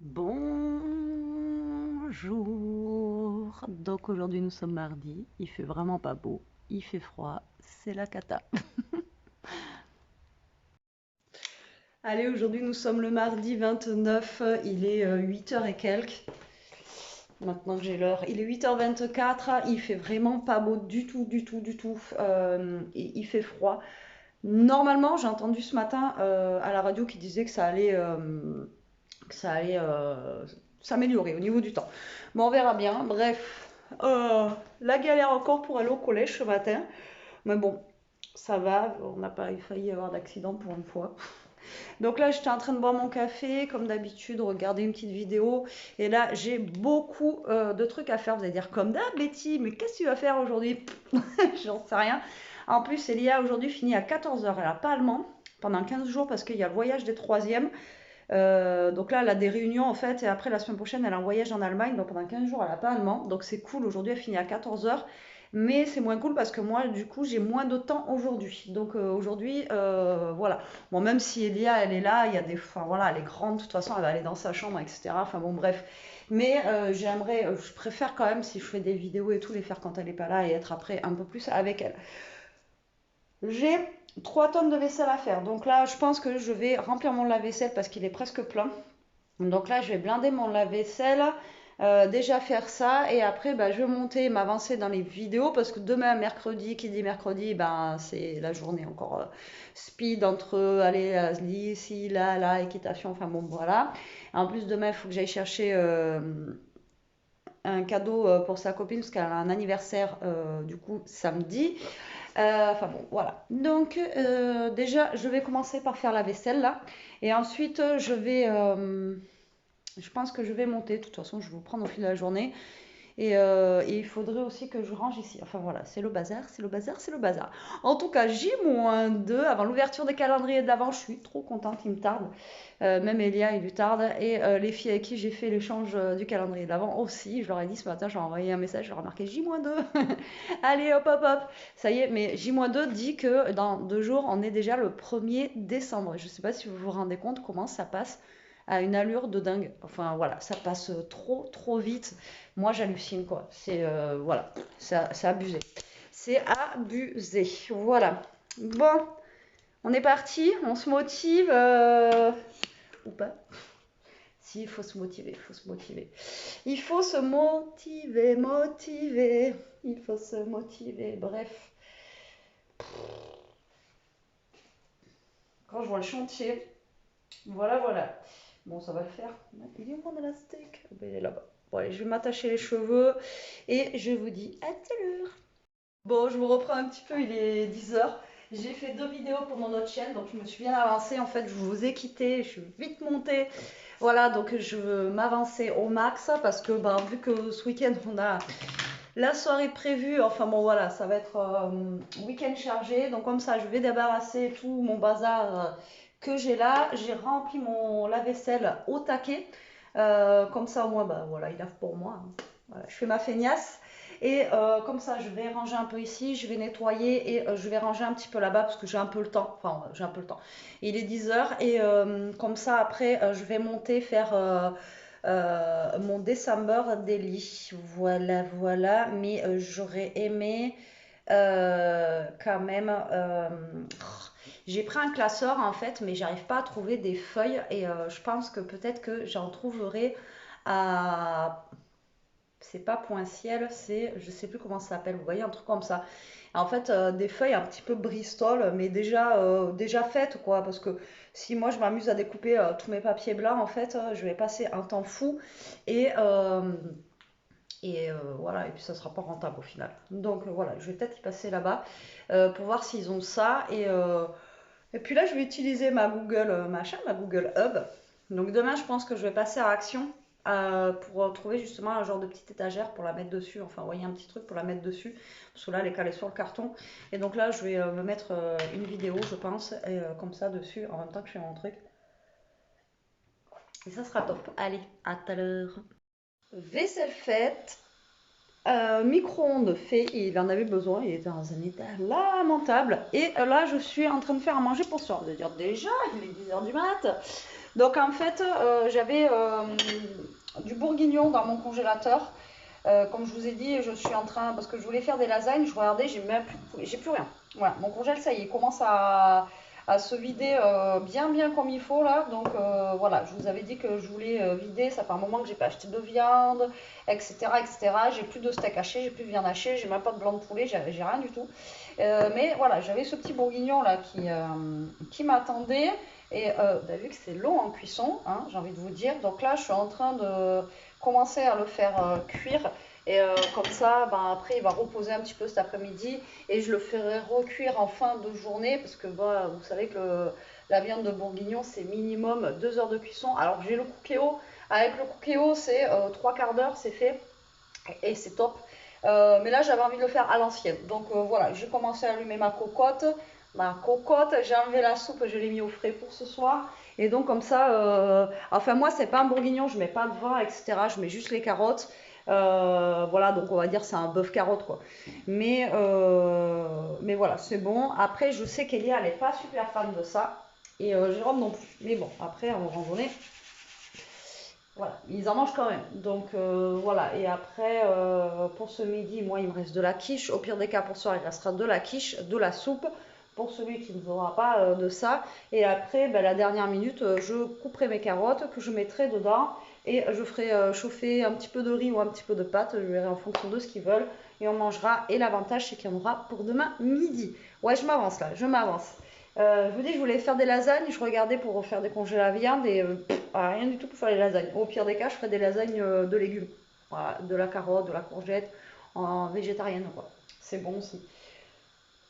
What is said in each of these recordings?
Bonjour. Donc aujourd'hui nous sommes mardi, il fait vraiment pas beau, il fait froid, c'est la cata. Allez, aujourd'hui nous sommes le mardi 29, il est 8h et quelques. Maintenant que j'ai l'heure, il est 8h24, il fait vraiment pas beau du tout, du tout, du tout. Il fait froid. Normalement, j'ai entendu ce matin à la radio qui disait que ça allait s'améliorer au niveau du temps. Bon, on verra bien. Bref, la galère encore pour aller au collège ce matin. Mais bon, ça va. On n'a pas failli avoir d'accident pour une fois. Donc là, j'étais en train de boire mon café, comme d'habitude, regarder une petite vidéo. Et là, j'ai beaucoup de trucs à faire. Vous allez dire, comme d'hab, Betty, mais qu'est-ce que tu vas faire aujourd'hui? J'en sais rien. En plus, Elia aujourd'hui finit à 14h. Elle n'a pas allemand pendant 15 jours parce qu'il y a le voyage des troisièmes. Donc là, elle a des réunions en fait, et après la semaine prochaine, elle a un voyage en Allemagne, donc pendant 15 jours, elle n'a pas allemand. Donc c'est cool, aujourd'hui, elle finit à 14h, mais c'est moins cool parce que moi, du coup, j'ai moins de temps aujourd'hui. Donc aujourd'hui, voilà. Bon, même si Elia, elle est là, il y a des. Enfin voilà, elle est grande, de toute façon, elle va aller dans sa chambre, etc. Enfin bon, bref. Mais je préfère quand même, si je fais des vidéos et tout, les faire quand elle n'est pas là et être après un peu plus avec elle. J'ai 3 tonnes de vaisselle à faire. Donc là, je pense que je vais remplir mon lave-vaisselle parce qu'il est presque plein. Donc là, je vais blinder mon lave-vaisselle, déjà faire ça, et après, bah, je vais monter, m'avancer dans les vidéos, parce que demain, mercredi, qui dit mercredi, ben, c'est la journée encore speed entre aller ici, là, équitation, enfin bon, voilà. En plus, demain, il faut que j'aille chercher un cadeau pour sa copine, parce qu'elle a un anniversaire, du coup, samedi. Enfin bon, voilà. Donc, déjà, je vais commencer par faire la vaisselle, là, et ensuite, je pense que je vais monter. De toute façon, je vais vous prendre au fil de la journée. Et il faudrait aussi que je range ici. Enfin voilà, c'est le bazar, c'est le bazar, c'est le bazar. En tout cas, J-2 avant l'ouverture des calendriers de l'Avent. Je suis trop contente, il me tarde. Même Elia, il lui tarde. Et les filles avec qui j'ai fait l'échange du calendrier de l'Avent aussi. Je leur ai dit ce matin, j'ai envoyé un message, je leur ai marqué J-2. Allez, hop, hop, hop. Ça y est, mais J-2 dit que dans 2 jours, on est déjà le 1er décembre. Je ne sais pas si vous vous rendez compte comment ça passe à une allure de dingue. Enfin voilà, ça passe trop trop vite. Moi j'hallucine quoi. Voilà, c'est abusé. C'est abusé. Voilà. Bon, on est parti, on se motive ou pas. Si, il faut se motiver, il faut se motiver. Il faut se motiver, motiver. Il faut se motiver. Bref, quand je vois le chantier, voilà, voilà. Bon, ça va le faire. Il est où mon élastique? Ben, il est là-bas. Bon, allez, je vais m'attacher les cheveux et je vous dis à tout à l'heure. Bon, je vous reprends un petit peu, il est 10h. J'ai fait 2 vidéos pour mon autre chaîne, donc je me suis bien avancée. En fait, je vous ai quitté, je suis vite montée. Voilà, donc je veux m'avancer au max parce que ben, vu que ce week-end on a la soirée prévue, enfin bon voilà, ça va être week-end chargé. Donc comme ça, je vais débarrasser tout mon bazar que j'ai là. J'ai rempli mon lave-vaisselle au taquet. Comme ça, au moins, bah, voilà, il lave pour moi, hein. Voilà, je fais ma feignasse. Et comme ça, je vais ranger un peu ici, je vais nettoyer et je vais ranger un petit peu là-bas parce que j'ai un peu le temps. Enfin, j'ai un peu le temps. Il est 10h et comme ça, après, je vais monter faire mon December Daily. Voilà, voilà. Mais j'aurais aimé quand même. J'ai pris un classeur en fait, mais j'arrive pas à trouver des feuilles et je pense que peut-être que j'en trouverai à. C'est pas point ciel, c'est. Je sais plus comment ça s'appelle, vous voyez, un truc comme ça. En fait, des feuilles un petit peu Bristol, mais déjà faites quoi, parce que si moi je m'amuse à découper tous mes papiers blancs, en fait, je vais passer un temps fou et. Voilà, et puis ça sera pas rentable au final. Donc voilà, je vais peut-être y passer là-bas pour voir s'ils ont ça. Et puis là, je vais utiliser ma Google machin, ma Google Hub. Donc demain, je pense que je vais passer à Action pour trouver justement un genre de petite étagère pour la mettre dessus. Enfin, envoyer un petit truc pour la mettre dessus. Parce que là, elle est calée sur le carton. Et donc là, je vais me mettre une vidéo, je pense, et comme ça dessus, en même temps que je fais mon truc. Et ça sera top. Allez, à tout à l'heure. Vaisselle faite. Micro-ondes fait, il en avait besoin, il était dans un état lamentable. Et là, je suis en train de faire à manger pour ce soir. Vous allez dire déjà, il est 10h du mat. Donc en fait, j'avais du bourguignon dans mon congélateur. Comme je vous ai dit, je suis en train, parce que je voulais faire des lasagnes, je regardais, j'ai plus rien. Voilà, mon congèle, ça y est, commence à se vider bien comme il faut là. Donc voilà, je vous avais dit que je voulais vider, ça fait un moment que j'ai pas acheté de viande, etc. J'ai plus de steak haché, j'ai plus de viande hachée, j'ai même pas de blanc de poulet, j'ai rien du tout. Mais voilà, j'avais ce petit bourguignon là qui m'attendait. Et bah, vu que c'est long en cuisson, hein, j'ai envie de vous dire, donc là je suis en train de commencer à le faire cuire. Et comme ça, ben, après il va reposer un petit peu cet après-midi et je le ferai recuire en fin de journée parce que bah, vous savez que la viande de bourguignon c'est minimum 2 heures de cuisson. Alors j'ai le Cookéo, avec le Cookéo c'est 3/4 d'heure, c'est fait et c'est top. Mais là j'avais envie de le faire à l'ancienne. Donc voilà, j'ai commencé à allumer ma cocotte. J'ai enlevé la soupe, je l'ai mis au frais pour ce soir. Et donc comme ça, enfin moi c'est pas un bourguignon, je mets pas de vin, etc. Je mets juste les carottes. Voilà, donc on va dire c'est un bœuf carotte quoi. Mais voilà, c'est bon. Après, je sais qu'Elia, elle n'est pas super fan de ça. Et Jérôme non plus. Mais bon, après, en randonnée, voilà, ils en mangent quand même. Donc voilà, et après, pour ce midi, moi, il me reste de la quiche. Au pire des cas, pour ce soir, il restera de la quiche, de la soupe. Pour celui qui ne voudra pas de ça. Et après, ben, la dernière minute, je couperai mes carottes que je mettrai dedans. Et je ferai chauffer un petit peu de riz ou un petit peu de pâte. Je verrai en fonction de ce qu'ils veulent. Et on mangera. Et l'avantage, c'est qu'il y en aura pour demain midi. Ouais, je m'avance là, je m'avance. Je vous dis, je voulais faire des lasagnes. Je regardais pour refaire des congés à viande et rien du tout pour faire les lasagnes. Au pire des cas, je ferai des lasagnes de légumes. Voilà, de la carotte, de la courgette, en végétarienne, quoi. C'est bon aussi.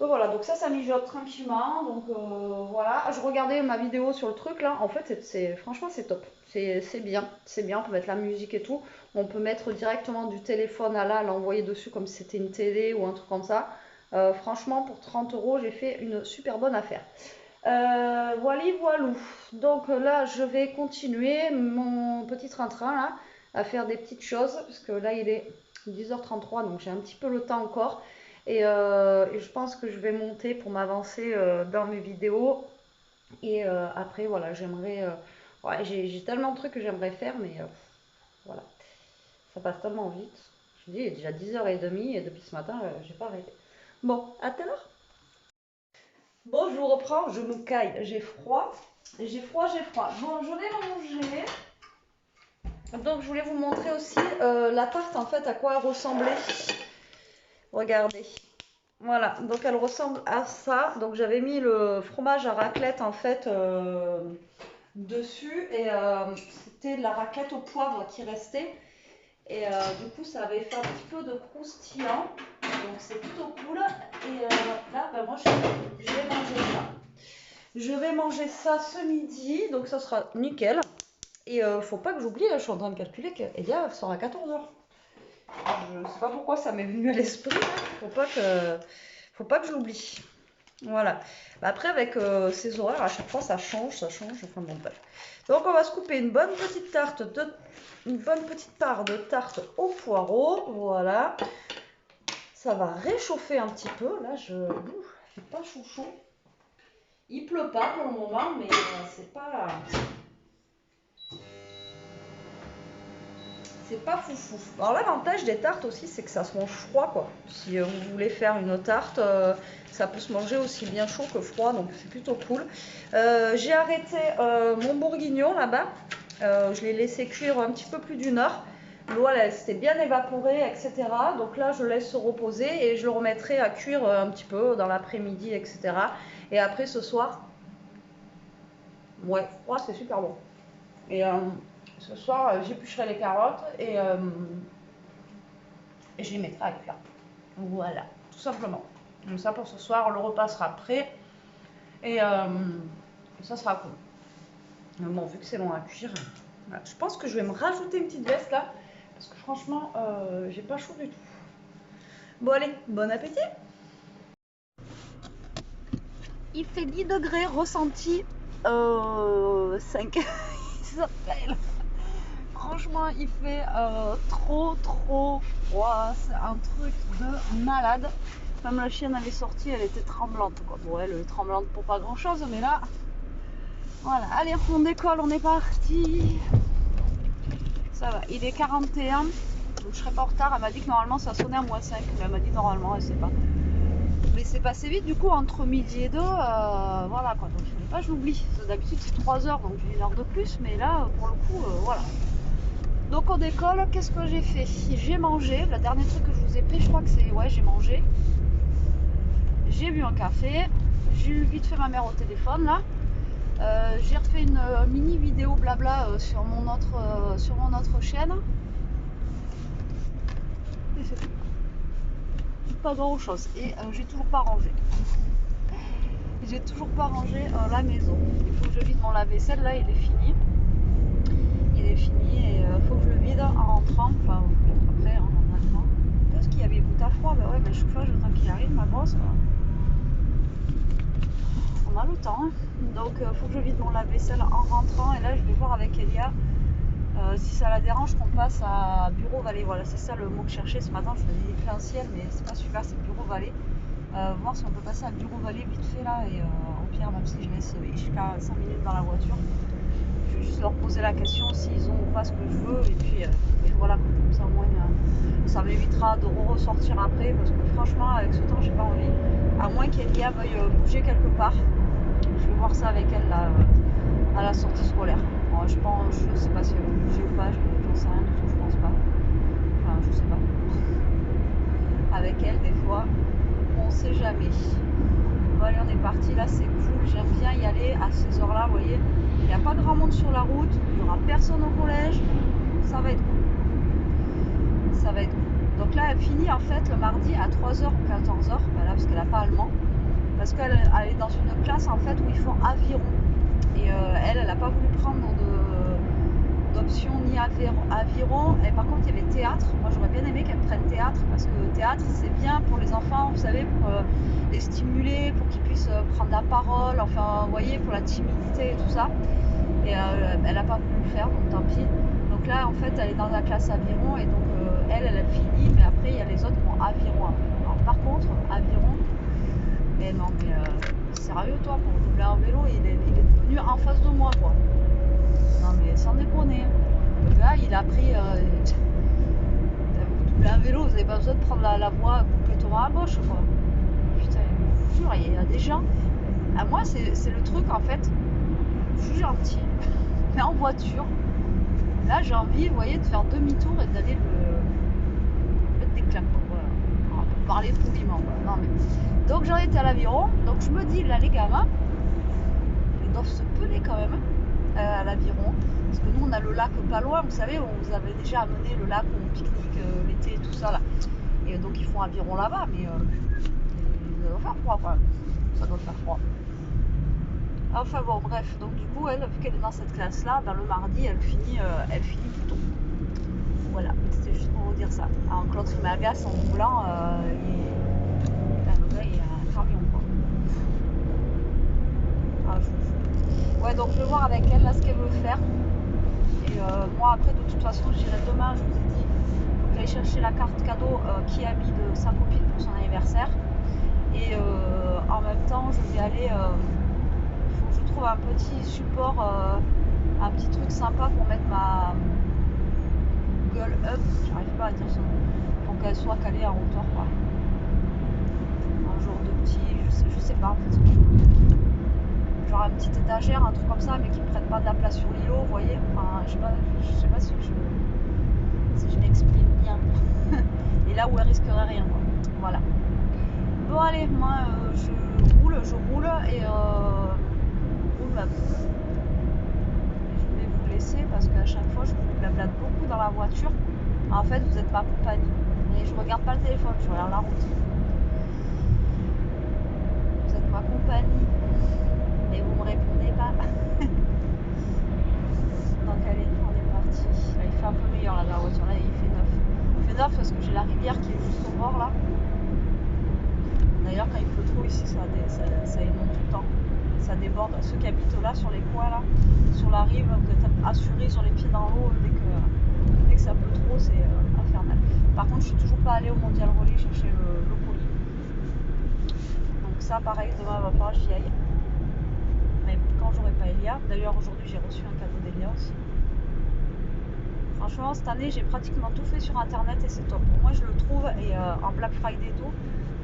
Donc voilà, donc ça mijote tranquillement. Donc voilà, je regardais ma vidéo sur le truc là. En fait, franchement, c'est top. C'est bien, c'est bien. On peut mettre la musique et tout. On peut mettre directement du téléphone à là, l'envoyer dessus comme si c'était une télé ou un truc comme ça. Franchement, pour 30 euros, j'ai fait une super bonne affaire. Voilou. Donc là, je vais continuer mon petit train-train là, à faire des petites choses. Parce que là, il est 10h33, donc j'ai un petit peu le temps encore. Et je pense que je vais monter pour m'avancer dans mes vidéos. Et après, voilà, j'aimerais. Ouais, j'ai tellement de trucs que j'aimerais faire, mais voilà, ça passe tellement vite. Je dis, il est déjà 10h30 et depuis ce matin, j'ai pas arrêté. Bon, à tout à l'heure. Bon, je vous reprends, je me caille, j'ai froid. J'ai froid. Bon, je vais manger. Donc, je voulais vous montrer aussi la tarte, en fait, à quoi elle ressemblait. Regardez. Voilà, donc elle ressemble à ça. Donc j'avais mis le fromage à raclette en fait dessus et c'était de la raclette au poivre qui restait. Et du coup ça avait fait un petit peu de croustillant. Donc c'est plutôt cool. Et là, ben, moi je vais manger ça. Je vais manger ça ce midi, donc ça sera nickel. Et faut pas que j'oublie, là, je suis en train de calculer qu'Elia sort à 14h. Je sais pas pourquoi ça m'est venu à l'esprit. Faut pas que je l'oublie. Voilà. Bah après, avec ces horaires, à chaque fois, ça change. Enfin bon, bref. Donc, on va se couper une bonne petite part de tarte au poireau. Voilà. Ça va réchauffer un petit peu. Là, il fait pas chouchou. Il pleut pas pour le moment, mais c'est pas. C'est pas foufou. Alors l'avantage des tartes aussi, c'est que ça se mange froid quoi. Si vous voulez faire une tarte, ça peut se manger aussi bien chaud que froid, donc c'est plutôt cool. J'ai arrêté mon bourguignon là-bas. Je l'ai laissé cuire un petit peu plus d'une heure. L'eau elle s'était bien évaporée, etc. Donc là je laisse se reposer et je le remettrai à cuire un petit peu dans l'après-midi, etc. Et après ce soir, ouais, froid c'est super bon. Et ce soir, j'éplucherai les carottes et je les mettrai à cuire. Voilà, tout simplement. Donc ça pour ce soir, le repas sera prêt et ça sera cool. Mais bon, vu que c'est long à cuire, voilà. Je pense que je vais me rajouter une petite veste là, parce que franchement, j'ai pas chaud du tout. Bon allez, bon appétit. Il fait 10 degrés, ressenti 5. Il s'appelle. Franchement, il fait trop froid. C'est un truc de malade. Même la chienne, elle est sortie, elle était tremblante, quoi. Bon, elle est tremblante pour pas grand chose, mais là, Voilà, allez, on décolle, on est parti. Ça va, il est 41, donc je serai pas en retard. Elle m'a dit que normalement ça sonnait à -5, mais elle m'a dit normalement, elle sait pas. Mais c'est passé vite du coup entre midi et 2, voilà quoi, donc il fallait pas que je l'oublie. D'habitude c'est 3 heures, donc j'ai 1 heure de plus, mais là pour le coup, voilà. Donc on décolle, qu'est-ce que j'ai fait? J'ai mangé, le dernier truc que je vous ai pris, je crois que c'est, ouais, j'ai mangé. J'ai bu un café, j'ai eu vite fait ma mère au téléphone là. J'ai refait une mini vidéo blabla sur mon autre chaîne. Et c'est tout. Pas grand chose. Et j'ai toujours pas rangé. J'ai toujours pas rangé la maison. Il faut que je vide mon lave-vaisselle. Là, il est fini. Il est fini et il faut que je le vide en rentrant. Enfin, après, en attendant. Parce qu'il y avait goutte à froid. Bah ouais, le chauffage, tant qu'il arrive, ma grosse. On a le temps. Hein. Donc, il faut que je vide mon lave-vaisselle en rentrant. Et là, je vais voir avec Elia. Si ça la dérange qu'on passe à Bureau Vallée, voilà c'est ça le mot que je cherchais ce matin, je faisais des créanciels mais c'est pas super, c'est Bureau Vallée. Voir si on peut passer à Bureau Vallée vite fait là et au pire même si je laisse jusqu'à 5 minutes dans la voiture, je vais juste leur poser la question s'ils ont ou pas ce que je veux et puis voilà, comme ça au moins ça m'évitera de ressortir après parce que franchement avec ce temps j'ai pas envie, à moins qu'Elia veuille bouger quelque part. Je vais voir ça avec elle là, à la sortie scolaire. Je sais pas si elle va bouger ou pas, j'en sais rien du tout, je pense pas. Enfin, je sais pas. Avec elle, des fois, on sait jamais. Bon, allez, on est parti, là c'est cool, j'aime bien y aller à ces heures-là, vous voyez. Il n'y a pas grand monde sur la route, il n'y aura personne au collège, ça va être cool. Ça va être cool. Donc là, elle finit en fait le mardi à 3h ou 14h, voilà, parce qu'elle n'a pas allemand. Parce qu'elle est dans une classe en fait où ils font aviron. Et elle n'a pas voulu prendre d'option ni aviron. Et par contre, il y avait théâtre. Moi, j'aurais bien aimé qu'elle prenne théâtre parce que théâtre, c'est bien pour les enfants, vous savez, pour les stimuler, pour qu'ils puissent prendre la parole. Enfin, vous voyez, pour la timidité et tout ça. Et elle n'a pas voulu le faire, donc tant pis. Donc là, en fait, elle est dans la classe aviron et donc elle a fini. Mais après, il y a les autres qui ont aviron. Alors, par contre, aviron. Mais non, mais sérieux, toi, pour doubler un vélo, il est venu en face de moi, quoi. Non, mais sans déconner. Le gars, il a pris. Vous doublez un vélo, vous n'avez pas besoin de prendre la voie complètement à gauche, quoi. Putain, je vous jure, il y a des gens. À moi, c'est le truc, en fait. Je suis gentille, mais en voiture. Là, j'ai envie, vous voyez, de faire demi-tour et d'aller le mettre des claques, voilà. On peut parler poliment, voilà. Non, mais. Donc j'en étais à l'aviron, donc je me dis là les gamins, ils doivent se peler quand même à l'aviron, parce que nous on a le lac pas loin, vous savez, on vous avait déjà amené le lac où on pique-nique l'été, tout ça là, et donc ils font aviron là-bas, mais ça doit faire froid quoi, ça doit faire froid. Enfin bon bref, donc du coup elle, vu qu'elle est dans cette classe là, ben, le mardi elle finit plus tôt. Voilà, c'était juste pour vous dire ça. Alors Claude il m'agace en roulant, le gars il a un camion quoi. Ah, ouais, donc je vais voir avec elle là ce qu'elle veut faire. Et moi après de toute façon j'irai demain, je vous ai dit, faut que j'aille chercher la carte cadeau qui a mis de sa copine pour son anniversaire. Et en même temps je vais aller, faut que je trouve un petit support, un petit truc sympa pour mettre ma Google Up, j'arrive pas à dire son nom, pour qu'elle soit calée en hauteur quoi. Un genre de petit, je sais pas en fait ce que je veux. Genre une petite étagère, un truc comme ça, mais qui ne prenne pas de la place sur l'îlot, vous voyez. Enfin, je sais pas si je m'exprime bien. Et là où elle risquerait rien, quoi. Voilà. Bon allez, moi je roule et roule ma boue. Je vais vous laisser parce qu'à chaque fois je vous blablate beaucoup dans la voiture. En fait, vous êtes ma compagnie. Et je regarde pas le téléphone, je regarde la route. Vous êtes ma compagnie. Et vous me répondez pas. Donc allez, on est parti. Là, il fait un peu meilleur là dans la voiture, là il fait 9. Il fait 9 parce que j'ai la rivière qui est juste au bord là. D'ailleurs quand il pleut trop ici ça inonde tout le temps. Ça déborde. Ceux qui habitent là sur les coins là, sur la rive, vous êtes assurés sur les pieds dans l'eau dès que ça pleut trop, c'est infernal. Par contre je suis toujours pas allée au Mondial Relais chercher le colis. Donc ça pareil, demain il va falloir que j'y aille. Mais quand j'aurai pas Elia. D'ailleurs aujourd'hui j'ai reçu un cadeau d'Elia aussi. Franchement cette année j'ai pratiquement tout fait sur internet et c'est top. Moi je le trouve et en Black Friday et tout,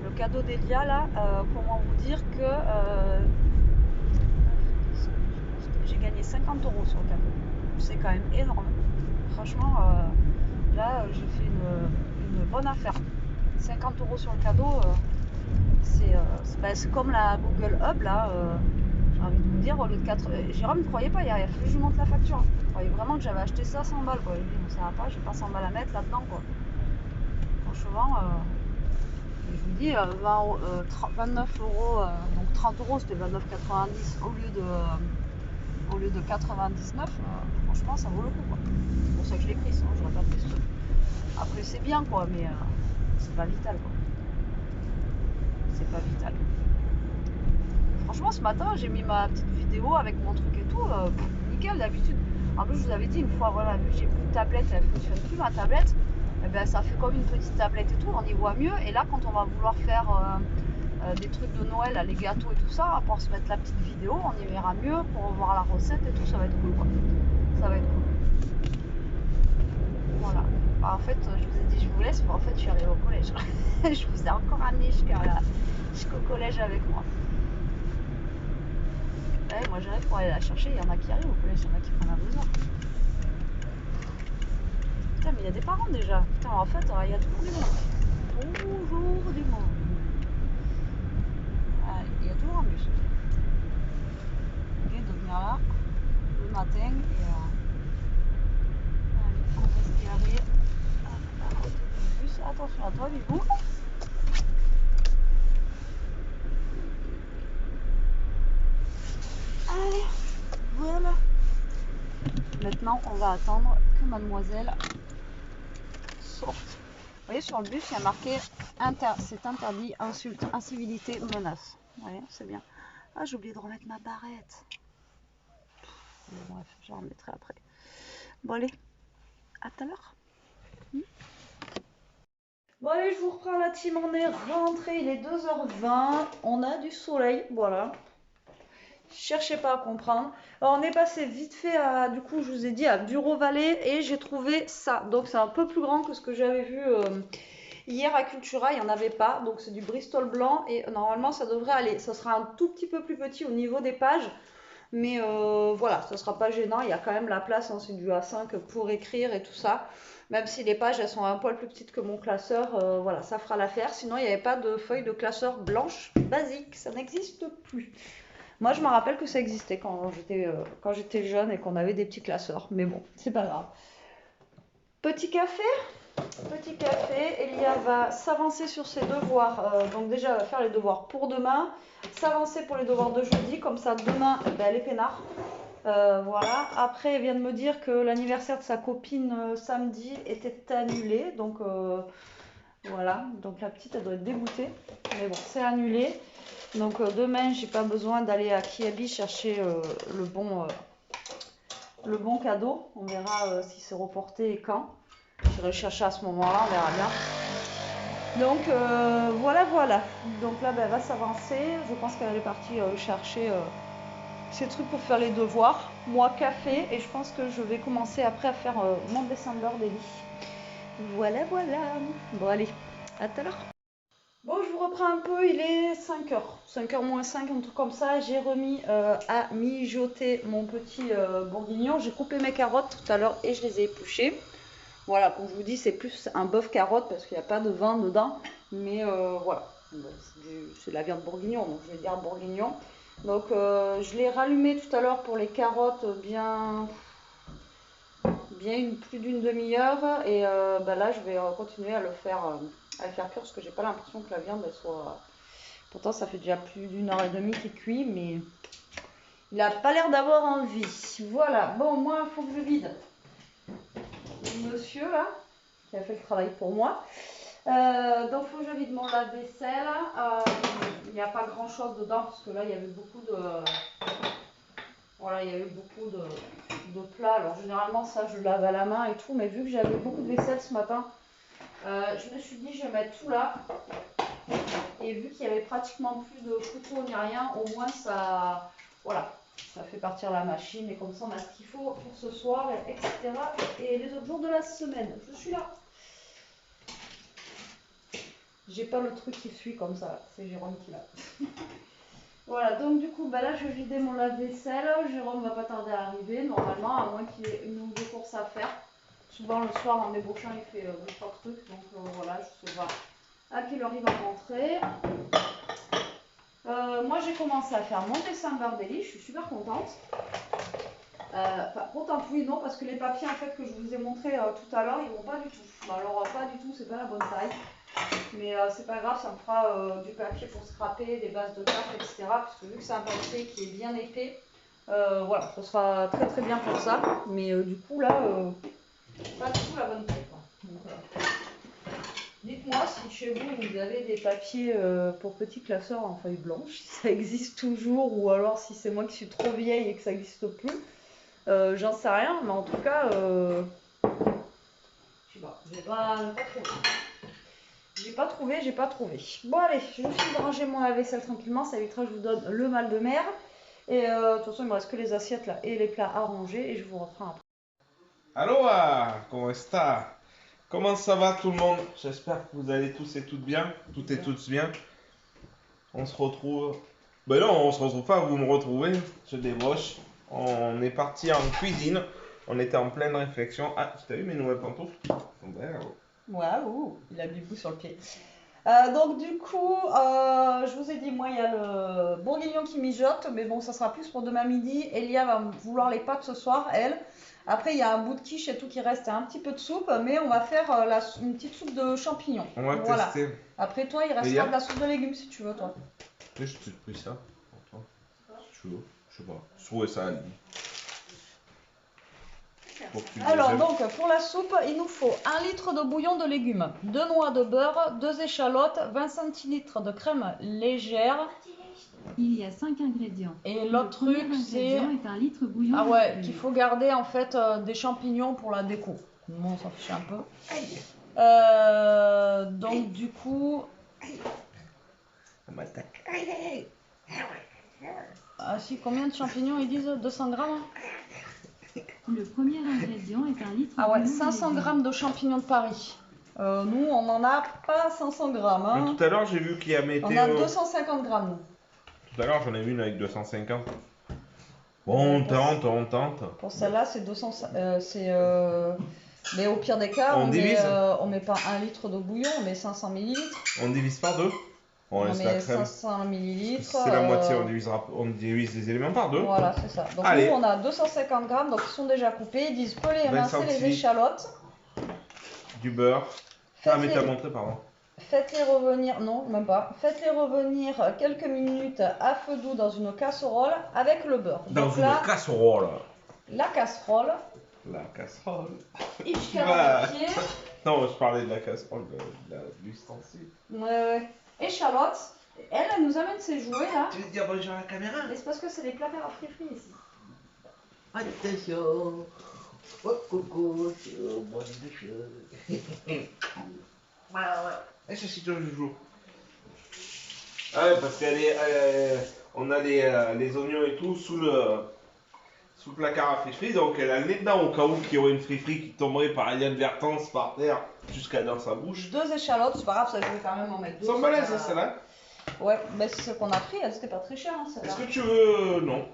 le cadeau d'Elia là, comment vous dire que j'ai gagné 50 € sur le cadeau. C'est quand même énorme. Franchement là j'ai fait une bonne affaire. 50 € sur le cadeau, c'est comme la Google Hub là. J'ai envie de vous dire, au lieu de 4. Jérôme ne croyait pas, il a fallu que je lui montre la facture. Il croyait vraiment que j'avais acheté ça à 100 balles quoi. Je lui ai dit, bon, ça va pas, j'ai pas 100 balles à mettre là-dedans quoi. Franchement, je vous dis, 29 €, donc 30 €, c'était 29,90 au lieu de 99, franchement ça vaut le coup quoi. C'est pour ça que je l'ai pris, sinon j'aurais pas pris ce truc. Après c'est bien quoi, mais c'est pas vital quoi. C'est pas vital. Franchement, ce matin, j'ai mis ma petite vidéo avec mon truc et tout. Nickel, d'habitude. En plus, je vous avais dit une fois, voilà, vu que j'ai plus de tablette, elle ne fonctionne plus ma tablette. Et ben, ça fait comme une petite tablette et tout, on y voit mieux. Et là, quand on va vouloir faire des trucs de Noël, là, les gâteaux et tout ça, à part se mettre la petite vidéo, on y verra mieux pour voir la recette et tout. Ça va être cool, quoi. Ça va être cool. Voilà. Bah, en fait, je vous ai dit, je vous laisse, mais en fait, je suis arrivée au collège. Je vous ai encore amené jusqu'au collège avec moi. Ouais, moi j'arrive pour aller la chercher, il y en a qui arrivent au collège, il y en a qui prennent à 2 heures. Putain, mais il y a des parents déjà. Putain, en fait, il y a toujours du monde. Toujours du monde. Allez, il y a toujours un bus. Ok, donc venir là, le matin, et allez, on va se garer à côté du bus. Attention à toi, Bibou. Allez, voilà. Maintenant, on va attendre que mademoiselle sorte. Vous voyez, sur le bus, il y a marqué c'est interdit, insulte, incivilité, menace. Vous voyez, c'est bien. Ah, j'ai oublié de remettre ma barrette. Bref, je la remettrai après. Bon, allez, à tout à l'heure. Bon, allez, je vous reprends la team. On est rentré, il est 2h20. On a du soleil, voilà. Cherchez pas à comprendre. Alors, on est passé vite fait à, du coup, je vous ai dit, à Bureau Vallée et j'ai trouvé ça. Donc, c'est un peu plus grand que ce que j'avais vu hier à Cultura. Il n'y en avait pas. Donc, c'est du Bristol blanc et normalement, ça devrait aller. Ça sera un tout petit peu plus petit au niveau des pages. Mais voilà, ça sera pas gênant. Il y a quand même la place, hein, c'est du A5 pour écrire et tout ça. Même si les pages, elles sont un poil plus petites que mon classeur, voilà, ça fera l'affaire. Sinon, il n'y avait pas de feuille de classeur blanche basique. Ça n'existe plus. Moi, je me rappelle que ça existait quand j'étais jeune et qu'on avait des petits classeurs. Mais bon, c'est pas grave. Petit café. Petit café. Elia va s'avancer sur ses devoirs. Donc déjà, elle va faire les devoirs pour demain. S'avancer pour les devoirs de jeudi. Comme ça, demain, elle est peinard. Voilà. Après, elle vient de me dire que l'anniversaire de sa copine samedi était annulé. Donc voilà. Donc la petite, elle doit être dégoûtée. Mais bon, c'est annulé. Donc demain, j'ai pas besoin d'aller à Kiabi chercher le bon cadeau. On verra si c'est reporté et quand. J'irai le chercher à ce moment-là, on verra bien. Donc voilà. Donc là, elle va s'avancer. Je pense qu'elle est partie chercher ces trucs pour faire les devoirs. Moi, café. Et je pense que je vais commencer après à faire mon December Daily. Voilà. Bon, allez, à tout à l'heure. Bon, je vous reprends un peu, il est 5h. 5h moins 5, un truc comme ça. J'ai remis à mijoter mon petit bourguignon. J'ai coupé mes carottes tout à l'heure et je les ai épluchées. Voilà, comme je vous dis, c'est plus un bœuf carotte parce qu'il n'y a pas de vin dedans. Mais voilà, c'est de la viande bourguignon, donc je vais dire bourguignon. Donc je l'ai rallumé tout à l'heure pour les carottes bien plus d'une demi-heure. Et là, je vais continuer à le faire cuire parce que j'ai pas l'impression que la viande elle soit... Pourtant, ça fait déjà plus d'1h30 qu'il cuit, mais il n'a pas l'air d'avoir envie. Voilà, bon, moi, il faut que je vide le monsieur là, qui a fait le travail pour moi. Donc, il faut que je vide mon lave-vaisselle. Il n'y a pas grand chose dedans parce que là, il y avait beaucoup de... Voilà, il y avait beaucoup de plats. Alors, généralement, ça, je lave à la main et tout, mais vu que j'avais beaucoup de vaisselle ce matin, je me suis dit, je vais mettre tout là. Et vu qu'il n'y avait pratiquement plus de couteau ni rien, au moins ça... Voilà, Ça fait partir la machine et comme ça on a ce qu'il faut pour ce soir, etc. Et les autres jours de la semaine. Je suis là. J'ai pas le truc qui suit comme ça, c'est Jérôme qui l'a. Voilà, donc du coup, bah là je vais vider mon lave-vaisselle. Jérôme va pas tarder à arriver, normalement, à moins qu'il ait une ou deux courses à faire. Souvent le soir, en débauchant, il fait 2-3 trucs, donc voilà, je sais pas à quelle heure il va rentrer. Moi j'ai commencé à faire mon dessin Bardelli, je suis super contente. Enfin, contente, oui, non, parce que les papiers en fait que je vous ai montré tout à l'heure, ils vont pas du tout. Alors, pas du tout, c'est pas la bonne taille. Mais c'est pas grave, ça me fera du papier pour scraper, des bases de cartes, etc. Parce que vu que c'est un papier qui est bien épais, voilà, ça sera très très bien pour ça. Mais du coup, là, pas du tout la bonne taille, quoi. Donc, dites-moi si chez vous, vous avez des papiers pour petits classeurs en feuille blanche, si ça existe toujours, ou alors si c'est moi qui suis trop vieille et que ça n'existe plus. J'en sais rien, mais en tout cas, je sais pas, j'ai pas trouvé. J'ai pas trouvé. Bon allez, je vais de ranger mon lave-vaisselle tranquillement, ça évitera que je vous donne le mal de mer. Et de toute façon, il me reste que les assiettes là et les plats à ranger et je vous reprends après. Aloha, comment está? Comment ça va tout le monde? J'espère que vous allez tous et toutes bien. Toutes et tous bien. On se retrouve. Ben non, on se retrouve pas, vous me retrouvez. Je débroche. On est parti en cuisine. On était en pleine réflexion. Ah, tu as vu mes nouvelles pantoufles? Waouh, il a mis le bout sur le pied. Donc du coup, je vous ai dit, moi il y a le bourguignon qui mijote, mais bon, ça sera plus pour demain midi. Elia va vouloir les pâtes ce soir, elle. Après, il y a un bout de quiche et tout qui reste, et un petit peu de soupe, mais on va faire une petite soupe de champignons. On va Voilà. tester. Après toi, il restera Elia? de la soupe de légumes si tu veux, toi. Je t'ai pris ça pour toi. Si tu veux. Je sais pas. Je trouvais ça à lui. Alors donc pour la soupe, il nous faut 1 litre de bouillon de légumes, 2 noix de beurre, 2 échalotes, 20 centilitres de crème légère. Il y a 5 ingrédients. Et l'autre truc c'est est un litre bouillon. ah ouais, qu'il faut garder en fait des champignons pour la déco. Bon, on s'en fiche un peu. Donc du coup, On m'attaque. ah si, combien de champignons ils disent? 200 grammes? Le premier ingrédient est un litre. Ah ouais, bouillon de 500 légumes. grammes de champignons de Paris. Nous, on n'en a pas 500 grammes. Mais Hein. tout à l'heure, j'ai vu qu'il y a On météo. a 250 grammes. Nous. Tout à l'heure, j'en ai vu une avec 250. Bon, on tente. Pour celle-là, c'est 200. Mais au pire des cas, On divise. on met pas 1 litre de bouillon, on met 500 millilitres. On divise par deux. On laisse la met crème. 500 millilitres. C'est la moitié, on divise les éléments par deux. Voilà, c'est ça. Donc allez. nous, on a 250 grammes, donc ils sont déjà coupés. Ils disent peler et 20 mincer les centilitres. échalotes. Du beurre. Ah, mais t'as montré, pardon. Faites-les revenir, non, même pas. Faites-les revenir quelques minutes à feu doux dans une casserole avec le beurre. Dans Donc une là, casserole. la casserole. La casserole. Papier. Non, je parlais de la casserole, de l'ustensile. Ouais. Échalotes. Elle nous amène ses jouets là. Tu veux dire bonjour à la caméra? Mais c'est parce que c'est des placards à frifri ici. Attention. Oh coucou, c'est au bon de choses. Et ça, c'est toi, Joujou. Ah ouais, parce on a les oignons et tout sous le placard à frifri, donc elle a le nez dedans au cas où qu'il y aurait une frifri qui tomberait par inadvertance par terre jusqu'à dans sa bouche. 2 échalotes, c'est pas grave, ça je vais quand même en mettre 2. Sans balèze, ça, celle-là. Ouais, mais c'est ce qu'on a pris, c'était pas très cher hein, celle-là. Est-ce que tu veux. Non.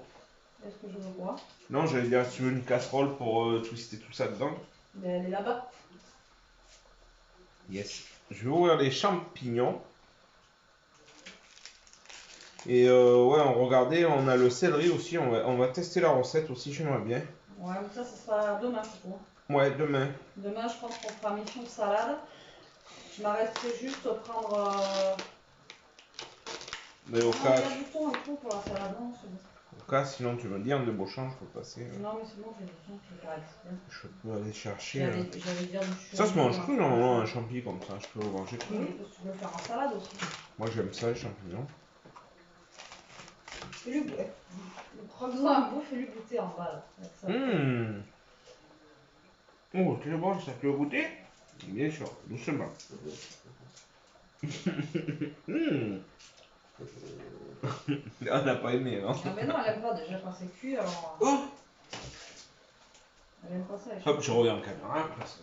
Est-ce que je veux quoi? Non, j'allais dire si tu veux une casserole pour twister tout ça dedans. Mais elle est là-bas. Yes. Je vais ouvrir les champignons. Et ouais, on regardait, on a le céleri aussi, on va tester la recette aussi, j'aimerais bien. Ouais, mais ça sera demain, je crois. Ouais, demain. Demain, je pense qu'on fera mission de salade. Je m'arrêterai juste à prendre. Mais au cas. Il y a du thon et tout pour la salade, non, c'est bon. Au cas, sinon tu me dis en débauchant, je peux passer. Non, mais c'est bon, j'ai du thon, je vais faire exprès. Je peux aller chercher. J'allais dire du Ça se mange cru normalement, un champi comme ça, je peux le manger cru. Oui, parce que tu peux le faire en salade aussi. Moi j'aime ça les champignons. Fais-lui goûter. Prends-en un bout, fais-lui goûter en bas là. Avec ça. Oh, tu le manges, ça peut le goûter? Bien sûr, doucement. On n'a pas aimé, hein. Ah mais non, elle aime pas déjà quand c'est cuit, alors... Oh, Elle aime pas ça. hop, je reviens en caméra. Parce que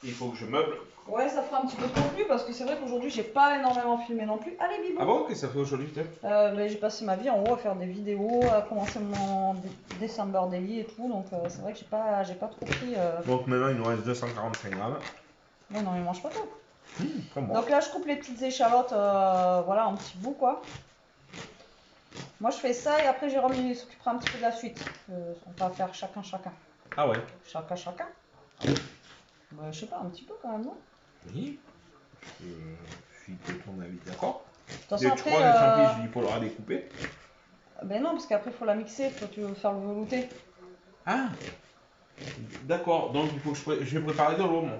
il faut que je meuble. Ouais, ça fera un petit peu de contenu parce que c'est vrai qu'aujourd'hui j'ai pas énormément filmé non plus. Allez, Bibou. Ah bon, qu'est-ce que ça fait aujourd'hui, peut-être? Mais j'ai passé ma vie en haut à faire des vidéos, à commencer mon December Daily et tout, donc c'est vrai que j'ai pas trop pris. Donc maintenant, il nous reste 245 grammes. Mais non, il mange pas tout. Comme moi. Donc là, je coupe les petites échalotes, voilà, en petits bouts quoi. Moi, je fais ça et après, Jérôme il s'occupera un petit peu de la suite. On va faire chacun. Ah ouais. Chacun. Bah, je sais pas, un petit peu quand même, non? Oui. Je suis de ton avis, d'accord. De toute Tu façon, crois après. les champignons, il faudra les couper? Ben non, parce qu'après, il faut la mixer, faut faire le velouté. Ah, d'accord. Donc il faut que je vais préparer de l'eau, moi.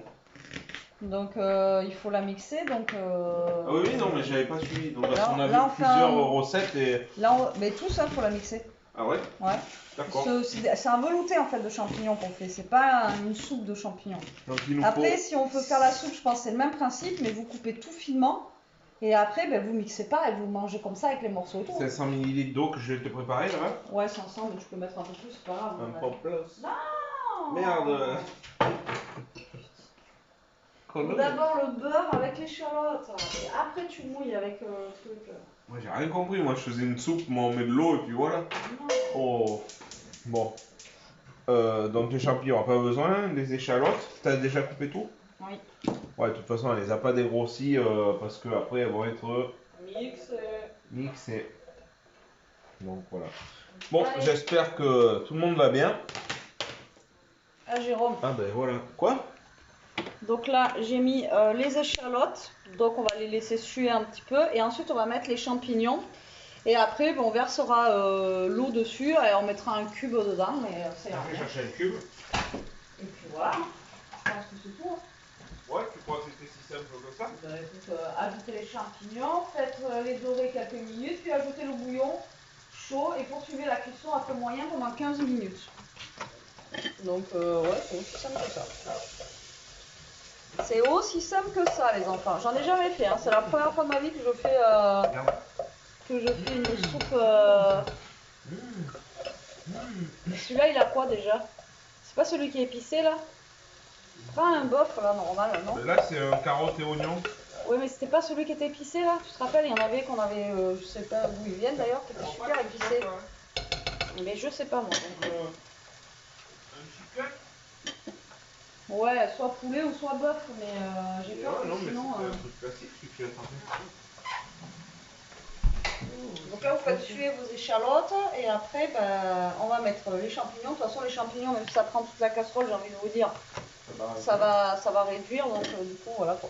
Donc, il faut la mixer, donc. Ah oui, oui, non, mais j'avais pas suivi. Donc parce Là, qu'on a là, vu on fait plusieurs un- recettes et. Là, mais tout ça, faut la mixer. Ah ouais? Ouais. D'accord. C'est un velouté en fait de champignons qu'on fait, c'est pas une soupe de champignons. Donc il nous Après, faut. si on veut faire la soupe, je pense que c'est le même principe, mais vous coupez tout finement. Et après, ben, vous mixez pas et vous mangez comme ça avec les morceaux et tout. 500 ml d'eau que je vais te préparer là. Ouais, c'est ensemble, mais tu peux mettre un peu plus, c'est pas grave. Un peu plus. Non Merde. Faut d'abord le beurre avec l'échalote. Et après, tu mouilles avec le truc. Moi j'ai rien compris, moi je faisais une soupe, moi on met de l'eau et puis voilà. Non. Oh. Bon. Donc les champignons, pas besoin. Les échalotes, t'as déjà coupé tout? Oui. Ouais, de toute façon elle les a pas dégrossis parce que après elles vont être mixées. Donc voilà. Bon, Allez. j'espère que tout le monde va bien. Ah, Jérôme. Ah ben voilà. Quoi? Donc là, j'ai mis les échalotes. Donc on va les laisser suer un petit peu. Et ensuite, on va mettre les champignons. Et après, ben, on versera l'eau dessus et on mettra un cube dedans. Mais ça ira Je vais bien. chercher un cube. Et puis voilà. Je pense que c'est tout. Hein. Ouais, tu crois que c'était si simple que ça? Bah, écoute, ajoutez les champignons, faites les dorer quelques minutes, puis ajoutez le bouillon chaud et poursuivez la cuisson à feu moyen pendant 15 minutes. Donc ouais, c'est aussi simple que ça. C'est aussi simple que ça, les enfants. J'en ai jamais fait, hein. C'est la première fois de ma vie que je fais une soupe. Celui-là, il a quoi déjà? C'est pas celui qui est épicé là? C'est pas un bof là, normal, non? Là c'est un carotte et oignon. Oui, mais c'était pas celui qui était épicé là? Tu te rappelles, il y en avait qu'on avait, je sais pas d'où ils viennent d'ailleurs, qui étaient super épicés. Mais je sais pas moi. Donc, Un chicken? ouais, soit poulet ou soit bœuf, mais j'ai peur que Non, mais sinon. c'est un truc classique ce que tu as tenté. Donc là, vous faites suer vos échalotes et après, ben, on va mettre les champignons. De toute façon, les champignons, même si ça prend toute la casserole, j'ai envie de vous dire, ça va réduire. Donc, du coup, voilà quoi.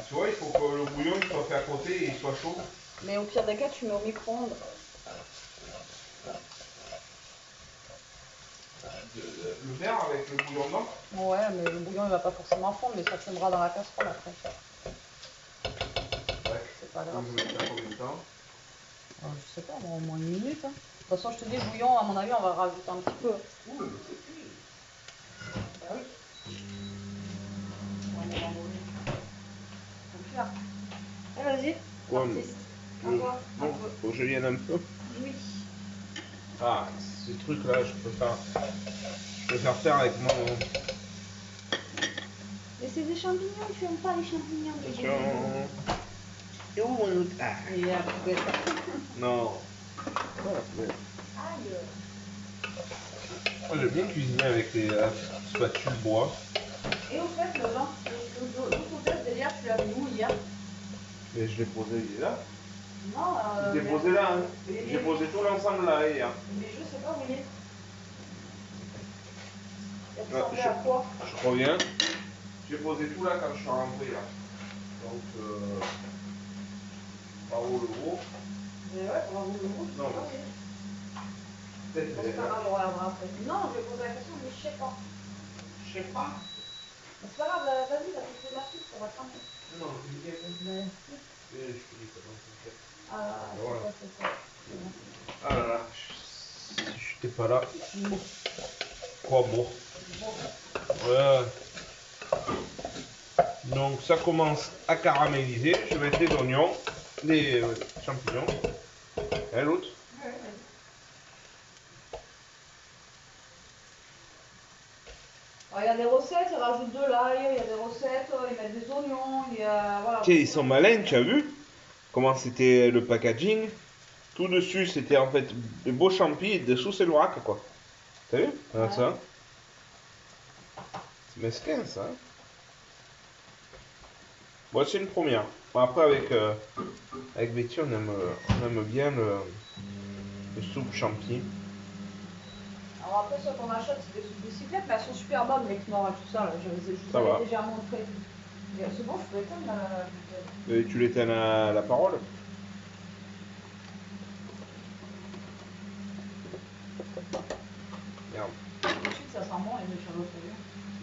Tu vois, il faut que le bouillon il soit fait à côté et il soit chaud. Mais au pire des cas, tu mets au micro-ondes. Le verre avec le bouillon dedans? Ouais, mais le bouillon il va pas forcément fondre, mais ça tiendra dans la casserole après. Ouais. C'est pas grave. Vous mettez à combien de temps? Je sais pas, au moins 1 minute. Hein. De toute façon, je te dis, le bouillon, à mon avis, on va rajouter un petit peu. Ouh, mais c'est cuit. Bah oui. Ouais, mais on va mourir. Faut faire. Allez, vas-y. Ouais, Artiste. À toi. Un Bon, peu. faut que je vienne un peu. Oui. Ah, ces trucs là, je peux faire avec mon. Mais c'est des champignons, tu aimes pas les champignons. Attention. Et où mon autre? Ah, Et la poubelle. non. Pas la poubelle. Aïe. Moi j'aime bien cuisiner avec les spatules bois. Et au fait, le contexte derrière, tu l'avais où hier? Mais je l'ai posé, il est là. Non, Je l'ai posé là, hein. mais- J'ai posé tout l'ensemble là hier. Mais je sais pas où il est. Il Ouais, ressemblait à quoi? Je reviens. J'ai posé tout là quand je suis rentré là. Donc, par haut le gros. Mais ouais, on va vous le montrer. Non, mais- Peut-être C'est pas grave, on regardera après. Non, je vais poser la question, mais je sais pas. Je sais pas. Mais c'est pas grave, vas-y, va te la suite, ça va changer. Non, je dis quelque chose. Mais... Je te dis comment ça fait. Ah, Voilà. c'est ça. Ah là là. Si je n'étais pas là. Bon. Quoi, bon? Ouais. Donc ça commence à caraméliser. Je vais mettre les oignons, les champignons. Et l'autre. Il y a des recettes, ils rajoutent de l'ail, il y a des recettes, ils mettent des oignons, il y a... Voilà. Tiens, ils sont malins, tu as vu comment c'était le packaging? Tout dessus, c'était en fait de beaux champis et dessous, c'est l'orac, quoi. T'as vu? Regarde ça. C'est mesquin, ça. Bon, c'est une première. Bon, après, avec Betty, on aime bien le soupe champi. Alors après, ce qu'on achète, c'est des soupes bicyclettes, mais elles sont super bonnes, les Knorr et tout ça, là. Je vous Ça avais va. déjà montré. C'est bon, je peux éteindre la... Et tu l'éteins la parole? Merde. Tout de suite, ça sent bon, les échalotes.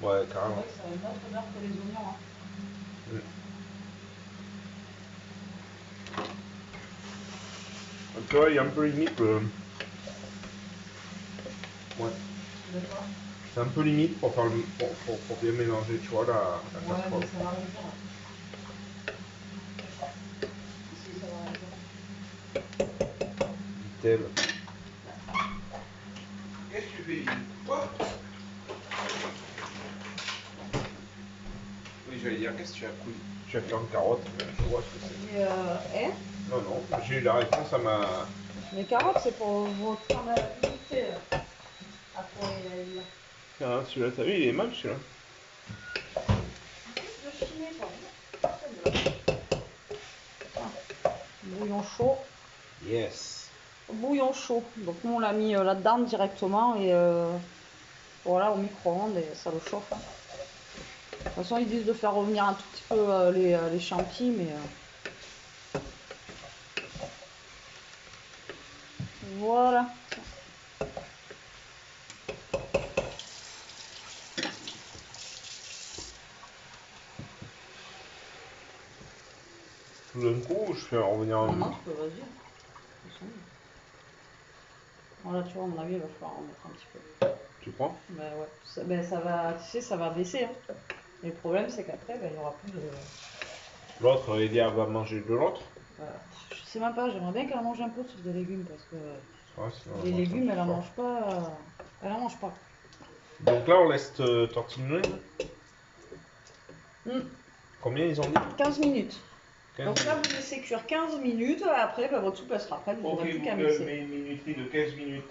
Ouais, C'est carrément. vrai que ça a une autre odeur que les oignons. Hein. Tu vois, il y a un peu limite. Ouais. D'accord. C'est un peu limite pour, faire pour bien mélanger, tu vois, la Ouais, casserole. mais ça va aller bien. Si, ça va aller bien. Tel. Qu'est-ce que tu fais? Quoi? Oui, j'allais dire, qu'est-ce que tu as couilles? Tu as fait en carotte, je vois ce que c'est. Et, Non, non, j'ai eu la réponse à ma. les carottes, c'est pour votre activité. Après, il y a Ah, celui-là, t'as vu, il est mal celui-là. de chiner, quoi. Bouillon chaud. Yes. Bouillon chaud. Donc nous on l'a mis là-dedans directement et voilà au micro-ondes et ça le chauffe. Hein. De toute façon ils disent de faire revenir un tout petit peu les champis mais voilà. Tout d'un coup, je fais revenir un. Non, tu peux, vas-y. Voilà, tu vois, à mon avis, il va falloir en mettre un petit peu. Tu crois? Ben ouais, ça va, tu sais, ça va baisser. Hein. Et le problème, c'est qu'après, ben, il n'y aura plus de. L'autre, Elia va manger de l'autre. Je sais même pas, j'aimerais bien qu'elle mange un peu de légumes parce que Ouais, sinon, les on mange légumes, ça elle ce en soir. mange pas. Elle en mange pas. Donc là, on laisse tortiller. Hmm. Combien ils ont dit? 15 minutes. 15 Donc là, minutes. vous laissez cuire 15 minutes. Après, ben, votre soupe, elle sera prête. Vous Ok, n'aurez plus qu'à Google mixer. met une minuterie de 15 minutes.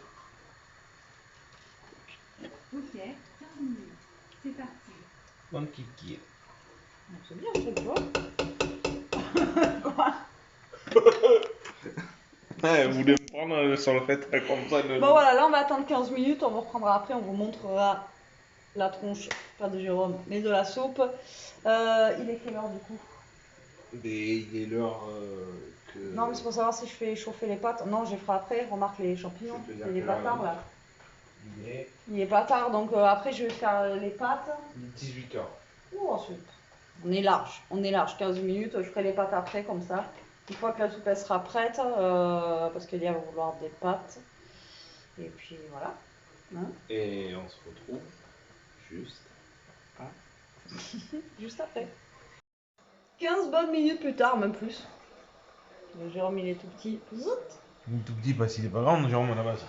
Ok, 15 minutes. C'est parti. Mon kiki. Donc c'est bien, je vois. Quoi? Ouais, vous voulez me prendre sur le fait comme ça de... Bon voilà, là on va attendre 15 minutes, on vous reprendra après, on vous montrera la tronche, pas de Jérôme, mais de la soupe. Il est quelle heure du coup? Il est l'heure que... Non mais c'est pour savoir si je fais chauffer les pâtes. Non, je les ferai après, remarque les champignons, Je vais te dire il est quelle pas heure tard il est. là. Il est Il est pas tard, donc après je vais faire les pâtes. 18h. Ouh, ensuite. On est large, 15 minutes, je ferai les pâtes après comme ça. Une fois que la soupe elle sera prête, parce qu'il y a va vouloir des pâtes. Et puis voilà. Hein. Et on se retrouve juste... Juste après. 15 bonnes minutes plus tard, même plus. Le Jérôme il est tout petit. Zout. Il est tout petit parce qu'il est pas grand, Jérôme, à la base.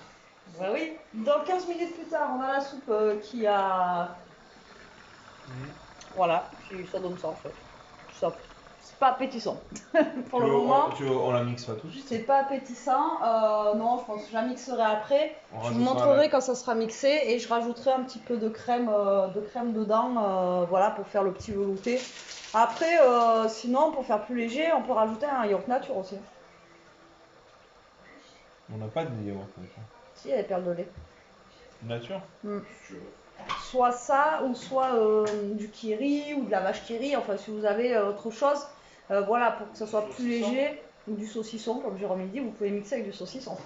Bah oui. Donc 15 minutes plus tard, on a la soupe qui a... Voilà, puis ça donne ça en fait. Ça, c'est pas appétissant. Pour le moment, on la mixe pas tout de suite? c'est pas appétissant. Non, je pense que je la mixerai après. On Je vous rajoutera montrerai quand ça sera mixé et je rajouterai un petit peu de crème dedans, voilà, pour faire le petit velouté. Après, sinon, pour faire plus léger, on peut rajouter un yaourt nature aussi. On n'a pas de yaourt nature. Si, il y a des perles de lait. Nature? Mm. Soit ça, ou soit du kiri, ou de la vache kiri, enfin si vous avez autre chose, voilà, pour que ça soit plus léger, ou du saucisson, comme Jérôme dit, vous pouvez mixer avec du saucisson.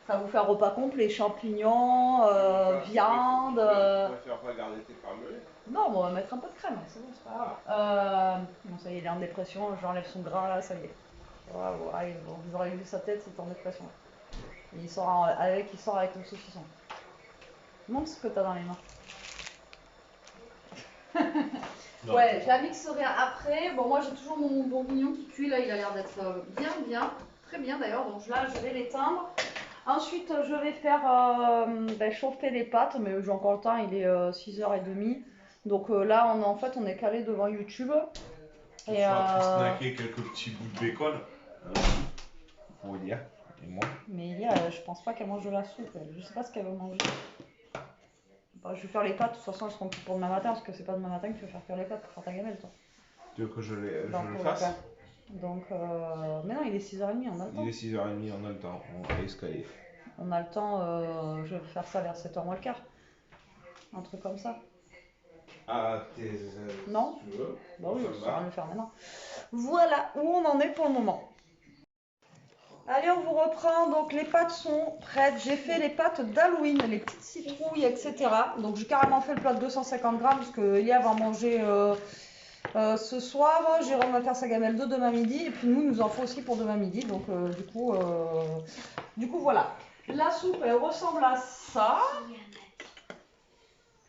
Ça va vous faire repas complet, champignons, viande. Tu préfères pas garder tes perles de lait? Non, bon, on va mettre un peu de crème, c'est bon, c'est pas grave. Bon, ça y est, il est en dépression, j'enlève son gras là, ça y est. Voilà, voilà, vous aurez vu sa tête, c'est en dépression. Et il sort avec le saucisson. Montre ce que t'as dans les mains. Non. Ouais, je la mixerai après. Bon, moi j'ai toujours mon bourguignon qui cuit. Là, il a l'air d'être bien. Très bien d'ailleurs. Donc là, je vais l'éteindre. Ensuite, je vais faire chauffer les pâtes. Mais j'ai encore le temps, il est 6h30. Donc là, on est calé devant YouTube. Je suis en train de snacker quelques petits bouts de bacon. Pour dire. Et moi. Mais Elia, je pense pas qu'elle mange de la soupe. Je sais pas ce qu'elle veut manger. Bah, je vais faire les pâtes. De toute façon, elles seront plus pour demain matin. Parce que c'est pas demain matin que tu vas faire cuire les pâtes pour faire ta gamelle, toi. Tu veux que je le Donc, fasse? Donc, mais non, il est 6h30, on a le temps. Il est 6h30, on a le temps. On va escalader. On a le temps, je vais faire ça vers 7h moins le quart. Un truc comme ça. Ah, Non? tu veux? Bah oui, Ça me ça va va. le faire maintenant. Voilà où on en est pour le moment. Allez, on vous reprend. Donc, les pâtes sont prêtes. J'ai fait les pâtes d'Halloween, les petites citrouilles, etc. Donc, j'ai carrément fait le plat de 250 grammes parce que Elia va en manger ce soir. Jérôme va faire sa gamelle de demain midi. Et puis, nous en faut aussi pour demain midi. Donc, du coup, voilà. La soupe, elle ressemble à ça.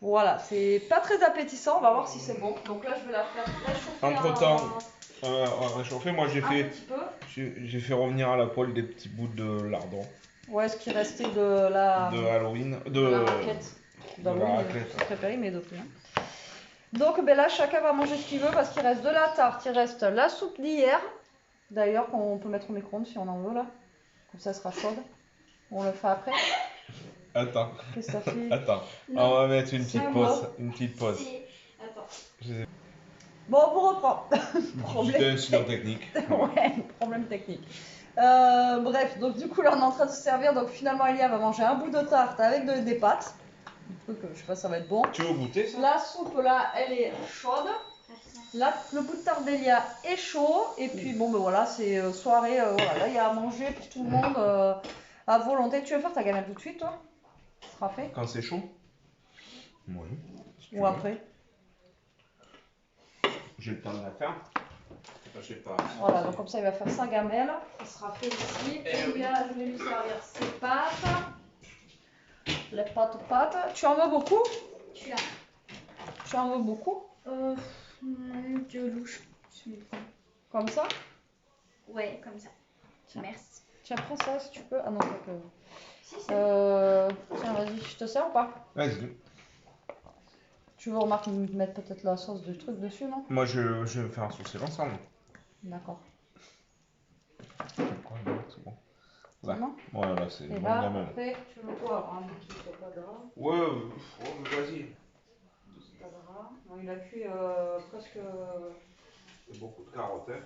Voilà, c'est pas très appétissant. On va voir si c'est bon. Donc là, je vais la faire réchauffer. Entre-temps, réchauffer, moi un petit peu. j'ai fait revenir à la poêle des petits bouts de lardon. Ouais, ce qui restait de la Halloween. de la raclette. De la raclette. C'est préparé, mais d'autres rien. Donc ben là, chacun va manger ce qu'il veut parce qu'il reste de la tarte, il reste la soupe d'hier. D'ailleurs, qu'on peut mettre au micro-ondes si on en veut là. Comme ça, elle sera chaude. On le fait après. Attends. Qu'est-ce que ça fait? Attends. On va mettre une petite pause. Une petite pause. Attends. Bon, on vous reprend. C'était un incident technique. Ouais, problème technique. Bref, donc du coup là on est en train de se servir. Donc finalement Elia va manger un bout de tarte avec des pâtes. Un truc, je sais pas, ça va être bon. Tu veux goûter ça? La soupe là, elle est chaude. Là, le bout de tarte d'Elia est chaud. Et puis bon, ben voilà, c'est soirée. Voilà, là il y a à manger pour tout le monde à volonté. Tu veux faire ta gamelle tout de suite, toi? Ce sera fait. Quand c'est chaud? Oui. Ou après. J'ai le temps de la faire. Je sais pas. Voilà, donc comme ça il va faire sa gamelle. Ça sera fait ici. Elia, je vais lui servir ses pâtes. Les pâtes. Tu en veux beaucoup? Tu as. Tu en veux beaucoup? De louche. Comme ça? Ouais, comme ça. Tiens. Merci. Tiens, prends ça si tu peux. Ah non, pas que. Si, Tiens, vas-y, je te sers ou pas? Vas-y. Tu veux remarquer mettre peut-être la sauce de truc dessus, non? Moi je vais faire saucer l'ensemble. D'accord. C'est bon. Là. C'est bon? Ouais, là c'est Et bon là, gamin. après, tu veux quoi? Alors, un bout qui soit pas gras. Ouais, vas-y. Pas gras. Non, il a cuit presque. Il y a beaucoup de carottes, hein.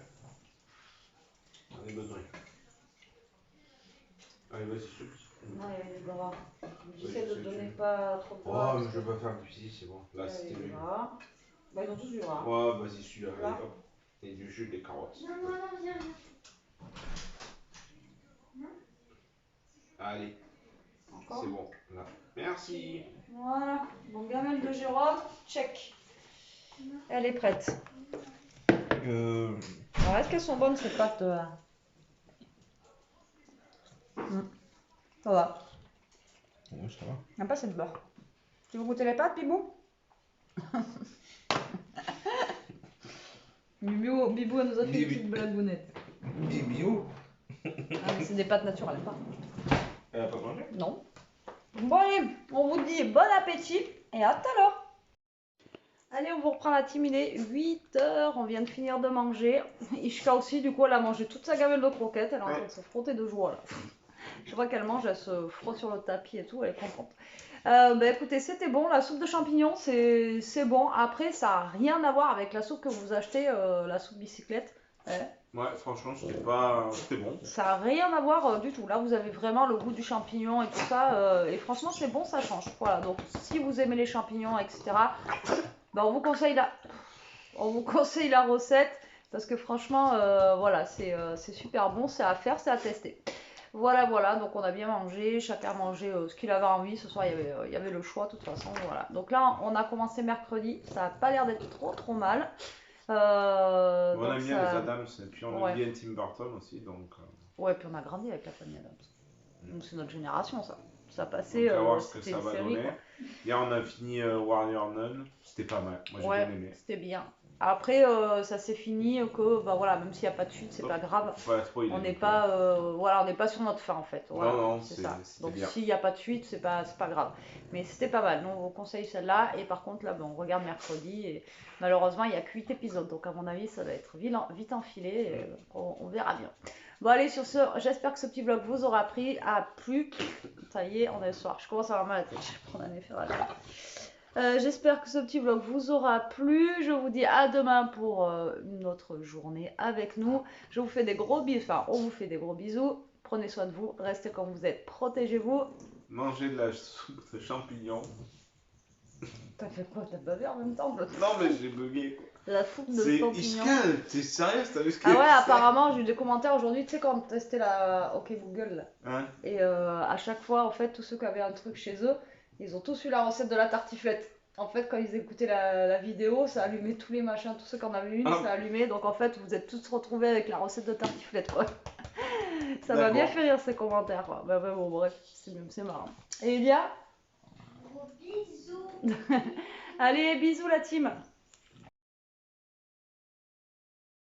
On a besoin. Allez, vas-y, soupe. Non, il y avait du gras. J'essaie Ouais, de je sais, donner tu- pas trop de Oh, gras. mais je vais pas faire le cuisine, c'est bon. Là, Il y avait c'était du lui. gras. Bah, ils ont tous du gras. Ouais, vas-y, celui-là, Là. allez, hop. Et du jus des carottes. Non, viens. Allez, Encore. c'est bon, là. Merci. Voilà. Bon, gamelle de Jérôme, check. Elle est prête. Alors, est-ce qu'elles sont bonnes ces pâtes Ça va. Ouais, ça va. Il n'y a pas assez de beurre. Tu veux goûter les pâtes, Bibou? Bibou, elle nous a fait une petite blagounette. Bibio. Ah, mais c'est des pâtes naturelles, pas. Elle a pas mangé? Non. Bon, allez, on vous dit bon appétit et à tout à l'heure. Allez, on vous reprend la team, il est 8h, on vient de finir de manger. Ishka aussi, du coup, elle a mangé toute sa gamelle de croquettes, elle est en train de se frotter de joie là. Je vois qu'elle mange, elle se frotte sur le tapis et tout, elle est contente. Bah écoutez, c'était bon, la soupe de champignons, c'est bon. Après, ça n'a rien à voir avec la soupe que vous achetez, la soupe bicyclette. Ouais, franchement, c'était bon. Ça n'a rien à voir du tout. Là, vous avez vraiment le goût du champignon et tout ça. Et franchement, c'est bon, ça change. Voilà, donc si vous aimez les champignons, etc., ben, on vous conseille la recette. Parce que franchement, voilà, c'est super bon, c'est à faire, c'est à tester. Voilà, donc on a bien mangé, chacun a mangé ce qu'il avait envie. Ce soir, il y avait le choix, de toute façon. Voilà. Donc là, on a commencé mercredi, ça n'a pas l'air d'être trop mal. On aime bien ça... les Adams, et puis on aime bien Tim Burton aussi, donc... Ouais, puis on a grandi avec la famille Adams. Donc c'est notre génération, ça. Ça passait, on va voir ce que c'était ça une va série, donner. quoi. Hier, on a fini Warrior Nun. C'était pas mal. Moi, j'ai Ouais, bien aimé. c'était bien. Après, ça s'est fini que, bah voilà, même s'il n'y a pas de suite, c'est Oh, pas grave. faut pas la spoiler, On n'est donc, pas, voilà, on n'est pas sur notre fin en fait. Voilà, Non, non, c'est ça. c'était Donc bien. s'il n'y a pas de suite, c'est pas grave. Mais c'était pas mal. Nous, on vous conseille celle-là. Et par contre, là, ben, on regarde mercredi. Et malheureusement, il n'y a que 8 épisodes. Donc à mon avis, ça va être vite enfilé. Et on verra bien. Bon, allez, sur ce, j'espère que ce petit vlog vous aura plu. Ça y est, on est le soir. Je commence à avoir mal à la tête. Je vais prendre un effet à la tête. J'espère que ce petit vlog vous aura plu. Je vous dis à demain pour une autre journée avec nous. Je vous fais des gros bisous. Enfin, on vous fait des gros bisous. Prenez soin de vous. Restez comme vous êtes. Protégez-vous. Manger de la soupe de champignons. T'as fait quoi? T'as bavé en même temps? Non, mais j'ai bugué. De la soupe de C'est champignons. Iskal. T'es sérieux? T'as vu ce que Ah ouais, c'est? apparemment, j'ai eu des commentaires aujourd'hui. Tu sais, quand on testait la OK Google, là. Hein? Et à chaque fois, en fait, tous ceux qui avaient un truc chez eux, ils ont tous eu la recette de la tartiflette. En fait, quand ils écoutaient la vidéo, ça allumait tous les machins, tous ceux qui en avaient une, Ah. ça allumait. Donc en fait, vous êtes tous retrouvés avec la recette de tartiflette, quoi. Ça m'a D'accord. bien fait rire ces commentaires, quoi. Bah, bon, bref, c'est marrant. Et Elia? Gros bisous. Allez, bisous la team!